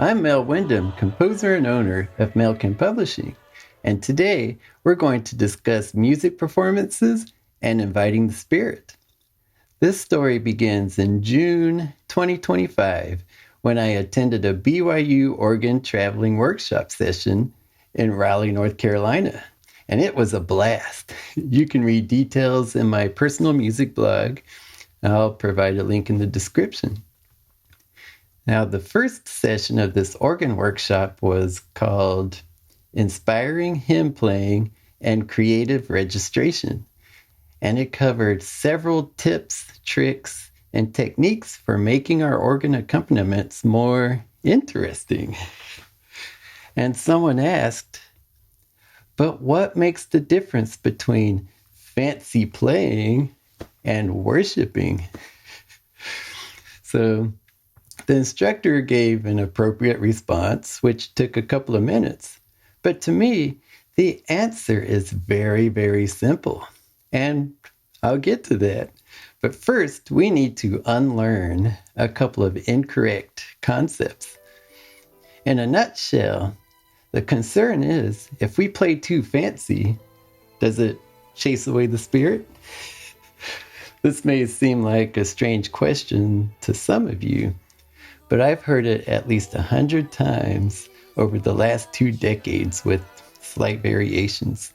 I'm Mel Wyndham, composer and owner of Melkin Publishing, and today we're going to discuss music performances and inviting the spirit. This story begins in June 2025 when I attended a BYU organ traveling workshop session in Raleigh, North Carolina, and it was a blast. You can read details in my personal music blog. I'll provide a link in the description. Now, the first session of this organ workshop was called Inspiring Hymn Playing and Creative Registration, and it covered several tips, tricks, and techniques for making our organ accompaniments more interesting. And someone asked, but what makes the difference between fancy playing and worshiping? So the instructor gave an appropriate response, which took a couple of minutes. But to me, the answer is very, very simple. And I'll get to that. But first, we need to unlearn a couple of incorrect concepts. In a nutshell, the concern is if we play too fancy, does it chase away the spirit? This may seem like a strange question to some of you, but I've heard it at least 100 times over the last 2 decades with slight variations.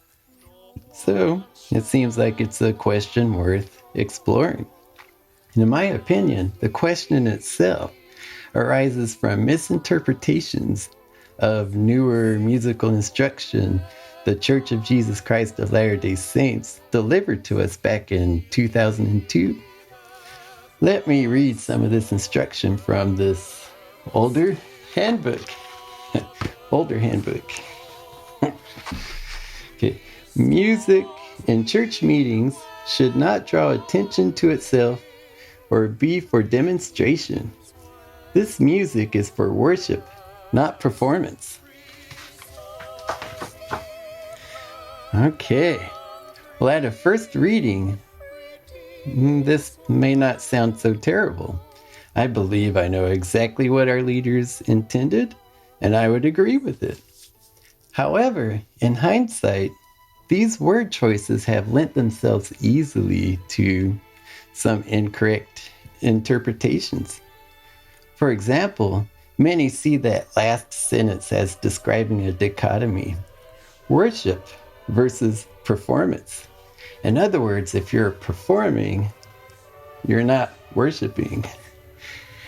So it seems like it's a question worth exploring. And in my opinion, the question itself arises from misinterpretations of newer musical instruction the Church of Jesus Christ of Latter-day Saints delivered to us back in 2002. Let me read some of this instruction from this older handbook. Okay. Music in church meetings should not draw attention to itself or be for demonstration. This music is for worship, not performance. Okay. Well, at a first reading, this may not sound so terrible. I believe I know exactly what our leaders intended, and I would agree with it. However, in hindsight, these word choices have lent themselves easily to some incorrect interpretations. For example, many see that last sentence as describing a dichotomy: worship versus performance. In other words, if you're performing, you're not worshiping.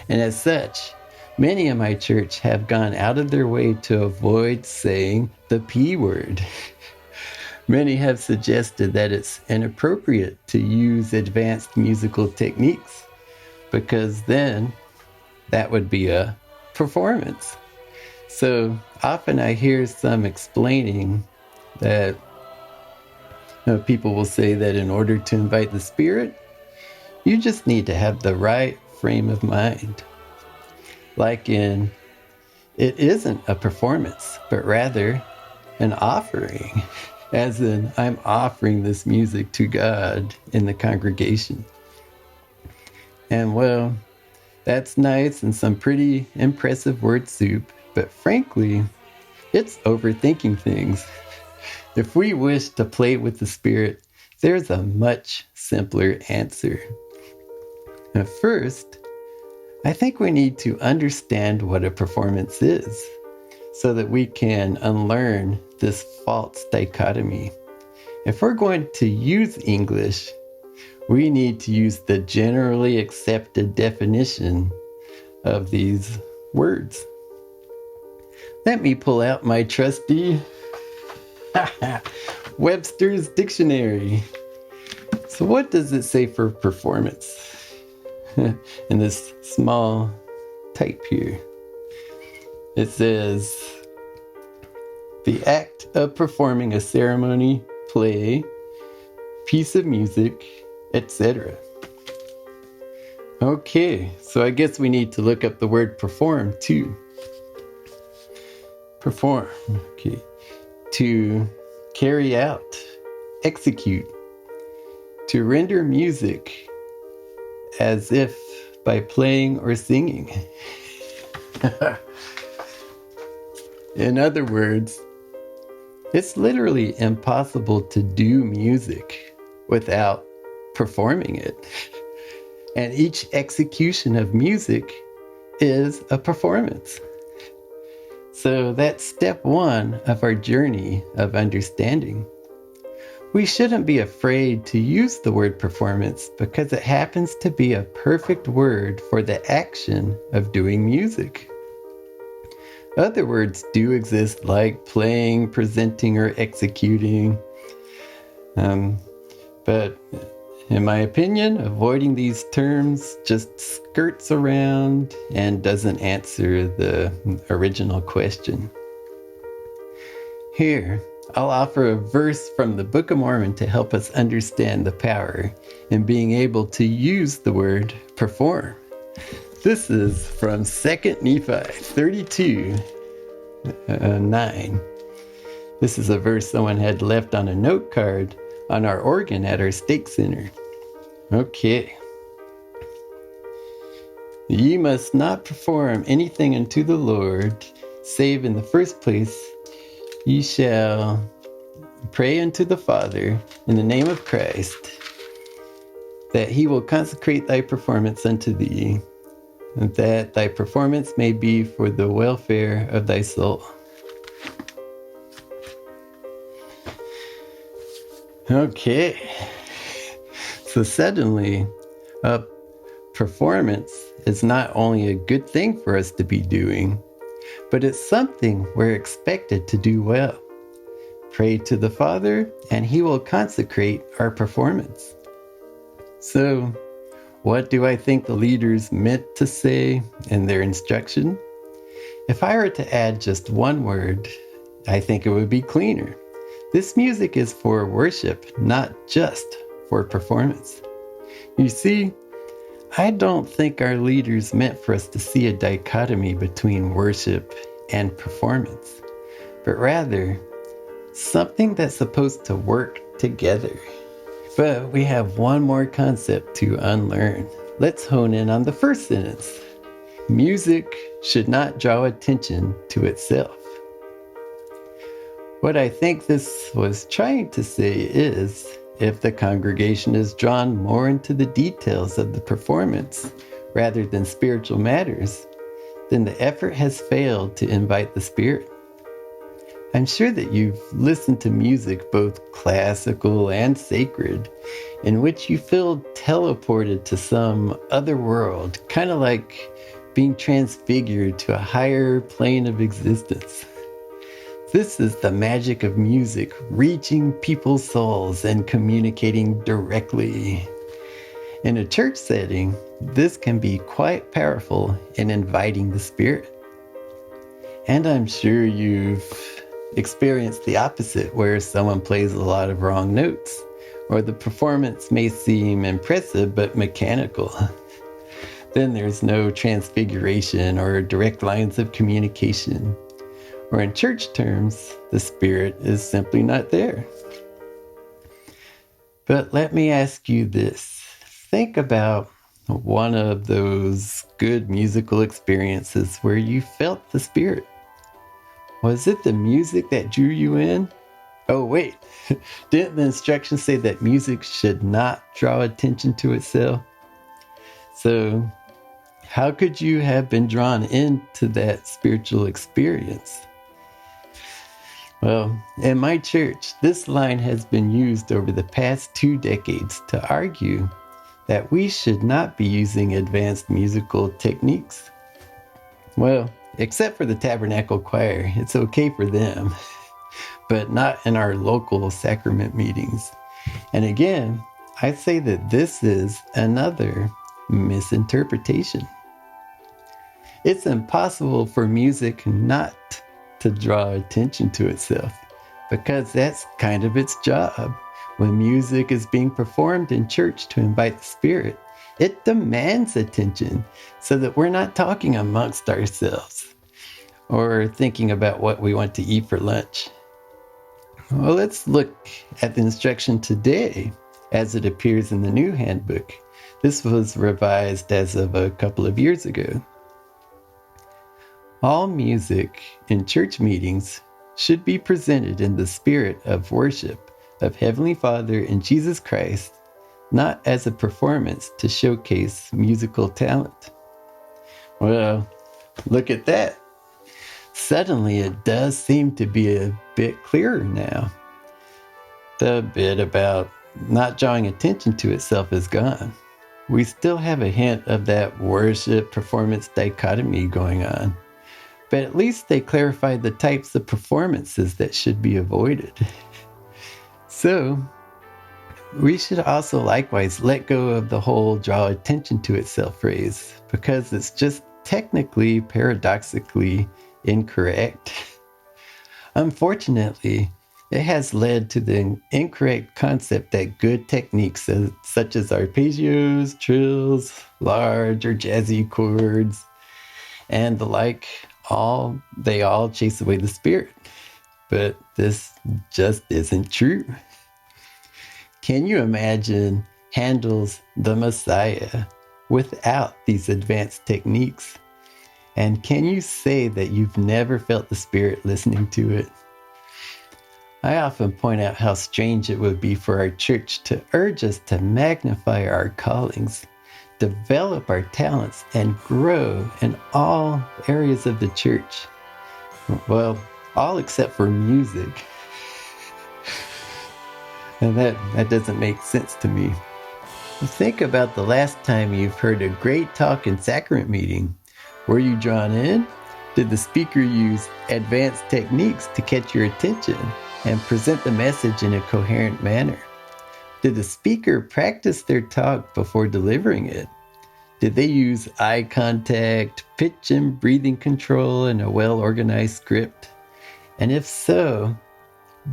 And as such, many in my church have gone out of their way to avoid saying the P word. Many have suggested that it's inappropriate to use advanced musical techniques because then that would be a performance. So often I hear some explaining that people will say that in order to invite the spirit, you just need to have the right frame of mind. Like in, it isn't a performance, but rather an offering. As in, I'm offering this music to God in the congregation. And well, that's nice and some pretty impressive word soup, but frankly, it's overthinking things. If we wish to play with the Spirit, there's a much simpler answer. At first, I think we need to understand what a performance is so that we can unlearn this false dichotomy. If we're going to use English, we need to use the generally accepted definition of these words. Let me pull out my trusty Webster's Dictionary. So what does it say for performance? In this small type here. It says, the act of performing a ceremony, play, piece of music, etc. Okay, so I guess we need to look up the word perform too. Perform, okay. To carry out, execute, to render music as if by playing or singing. In other words, it's literally impossible to do music without performing it. And each execution of music is a performance. So that's step one of our journey of understanding. We shouldn't be afraid to use the word performance because it happens to be a perfect word for the action of doing music. Other words do exist like playing, presenting, or executing. But in my opinion, avoiding these terms just skirts around and doesn't answer the original question. Here, I'll offer a verse from the Book of Mormon to help us understand the power in being able to use the word perform. This is from 2 Nephi 32, 9. This is a verse someone had left on a note card on our organ at our stake center. Okay. Ye must not perform anything unto the Lord, save in the first place ye shall pray unto the Father in the name of Christ, that he will consecrate thy performance unto thee, and that thy performance may be for the welfare of thy soul. Okay. So suddenly, a performance is not only a good thing for us to be doing, but it's something we're expected to do well. Pray to the Father, and he will consecrate our performance. So, what do I think the leaders meant to say in their instruction? If I were to add just one word, I think it would be cleaner. This music is for worship, not just for performance. You see, I don't think our leaders meant for us to see a dichotomy between worship and performance, but rather something that's supposed to work together. But we have one more concept to unlearn. Let's hone in on the first sentence. Music should not draw attention to itself. What I think this was trying to say is, if the congregation is drawn more into the details of the performance rather than spiritual matters, then the effort has failed to invite the Spirit. I'm sure that you've listened to music, both classical and sacred, in which you feel teleported to some other world, kind of like being transfigured to a higher plane of existence. This is the magic of music, reaching people's souls and communicating directly. In a church setting, this can be quite powerful in inviting the Spirit. And I'm sure you've experienced the opposite, where someone plays a lot of wrong notes, or the performance may seem impressive but mechanical. Then there's no transfiguration or direct lines of communication. Or in church terms, the Spirit is simply not there. But let me ask you this. Think about one of those good musical experiences where you felt the Spirit. Was it the music that drew you in? Oh, wait. Didn't the instructions say that music should not draw attention to itself? So, how could you have been drawn into that spiritual experience? Well, in my church, this line has been used over the past 2 decades to argue that we should not be using advanced musical techniques. Well, except for the Tabernacle Choir, it's okay for them, but not in our local sacrament meetings. And again, I say that this is another misinterpretation. It's impossible for music not to draw attention to itself, because that's kind of its job. When music is being performed in church to invite the Spirit, it demands attention so that we're not talking amongst ourselves or thinking about what we want to eat for lunch. Well, let's look at the instruction today as it appears in the new handbook. This was revised as of a couple of years ago. All music in church meetings should be presented in the spirit of worship of Heavenly Father and Jesus Christ, not as a performance to showcase musical talent. Well, look at that. Suddenly it does seem to be a bit clearer now. The bit about not drawing attention to itself is gone. We still have a hint of that worship-performance dichotomy going on, but at least they clarified the types of performances that should be avoided. So, we should also likewise let go of the whole draw attention to itself phrase, because it's just technically, paradoxically incorrect. Unfortunately, it has led to the incorrect concept that good techniques such as arpeggios, trills, large or jazzy chords, and the like, they all chase away the spirit. But this just isn't true. Can you imagine Handel's The Messiah without these advanced techniques? And can you say that you've never felt the Spirit listening to it? I often point out how strange it would be for our church to urge us to magnify our callings, develop our talents, and grow in all areas of the church. Well, all except for music. And that doesn't make sense to me. Think about the last time you've heard a great talk in sacrament meeting. Were you drawn in? Did the speaker use advanced techniques to catch your attention and present the message in a coherent manner? Did the speaker practice their talk before delivering it? Did they use eye contact, pitch and breathing control, and a well-organized script? And if so,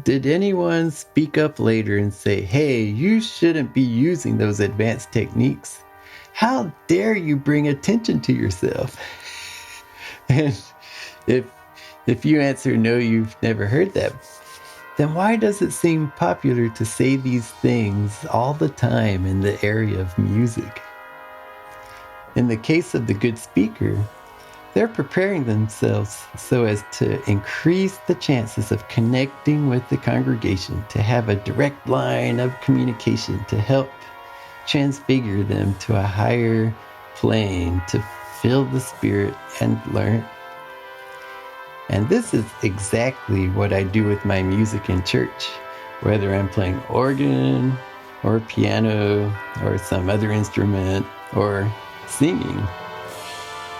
did anyone speak up later and say, hey, you shouldn't be using those advanced techniques? How dare you bring attention to yourself? And if you answer no, you've never heard that, then why does it seem popular to say these things all the time in the area of music? In the case of the good speaker, they're preparing themselves so as to increase the chances of connecting with the congregation, to have a direct line of communication to help transfigure them to a higher plane, to feel the Spirit and learn. And this is exactly what I do with my music in church, whether I'm playing organ or piano or some other instrument or singing.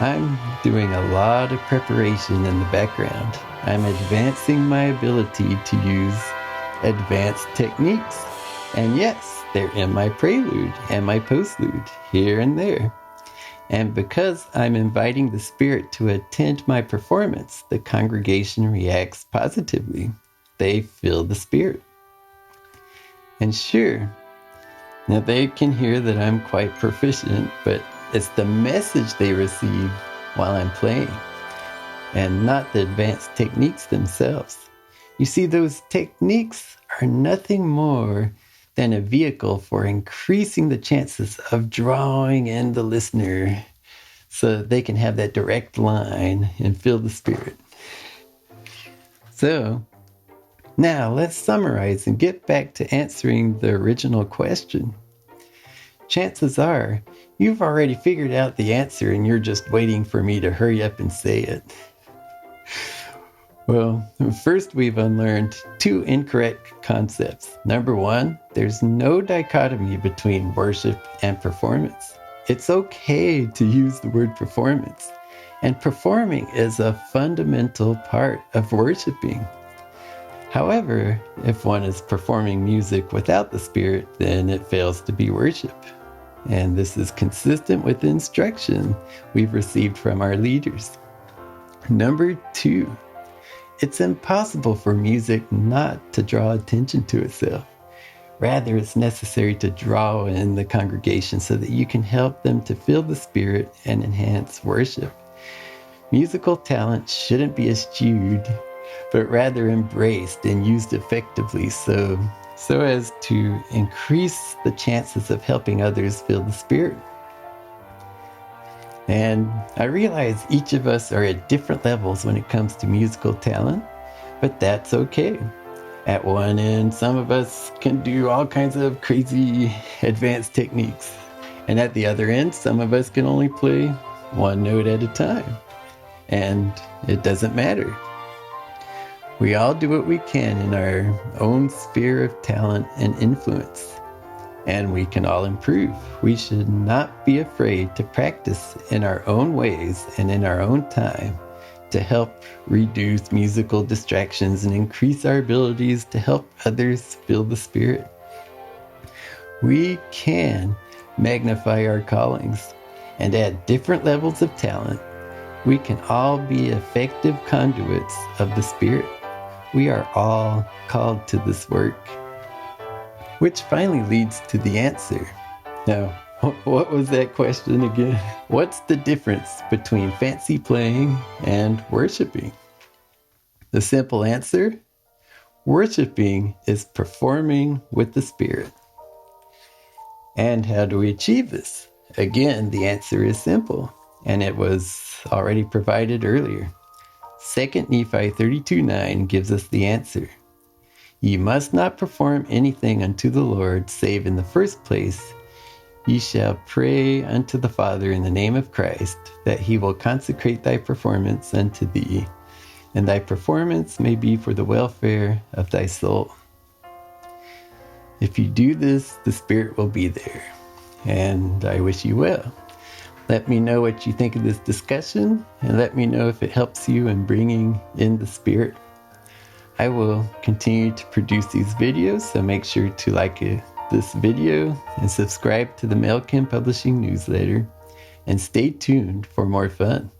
I'm doing a lot of preparation in the background. I'm advancing my ability to use advanced techniques. And yes, they're in my prelude and my postlude, here and there. And because I'm inviting the Spirit to attend my performance, the congregation reacts positively. They feel the Spirit. And sure, now they can hear that I'm quite proficient, but it's the message they receive while I'm playing, and not the advanced techniques themselves. You see, those techniques are nothing more than a vehicle for increasing the chances of drawing in the listener so that they can have that direct line and feel the Spirit. So, now let's summarize and get back to answering the original question. Chances are you've already figured out the answer and you're just waiting for me to hurry up and say it. Well, first we've unlearned two incorrect concepts. Number one, there's no dichotomy between worship and performance. It's okay to use the word performance, and performing is a fundamental part of worshiping. However, if one is performing music without the Spirit, then it fails to be worship. And this is consistent with the instruction we've received from our leaders. Number two, it's impossible for music not to draw attention to itself. Rather, it's necessary to draw in the congregation so that you can help them to feel the Spirit and enhance worship. Musical talent shouldn't be eschewed, but rather embraced and used effectively so as to increase the chances of helping others feel the Spirit. And I realize each of us are at different levels when it comes to musical talent, but that's okay. At one end, some of us can do all kinds of crazy advanced techniques. And at the other end, some of us can only play one note at a time. And it doesn't matter. We all do what we can in our own sphere of talent and influence. And we can all improve. We should not be afraid to practice in our own ways and in our own time to help reduce musical distractions and increase our abilities to help others feel the Spirit. We can magnify our callings, and at different levels of talent, we can all be effective conduits of the Spirit. We are all called to this work. Which finally leads to the answer. Now, what was that question again? What's the difference between fancy playing and worshiping? The simple answer: worshiping is performing with the Spirit. And how do we achieve this? Again, the answer is simple, and it was already provided earlier. 2 Nephi 32:9 gives us the answer. Ye must not perform anything unto the Lord, save in the first place, ye shall pray unto the Father in the name of Christ, that he will consecrate thy performance unto thee, and thy performance may be for the welfare of thy soul. If you do this, the Spirit will be there, and I wish you well. Let me know what you think of this discussion, and let me know if it helps you in bringing in the Spirit. I will continue to produce these videos, so make sure to like this video and subscribe to the Mailkin Publishing newsletter, and stay tuned for more fun.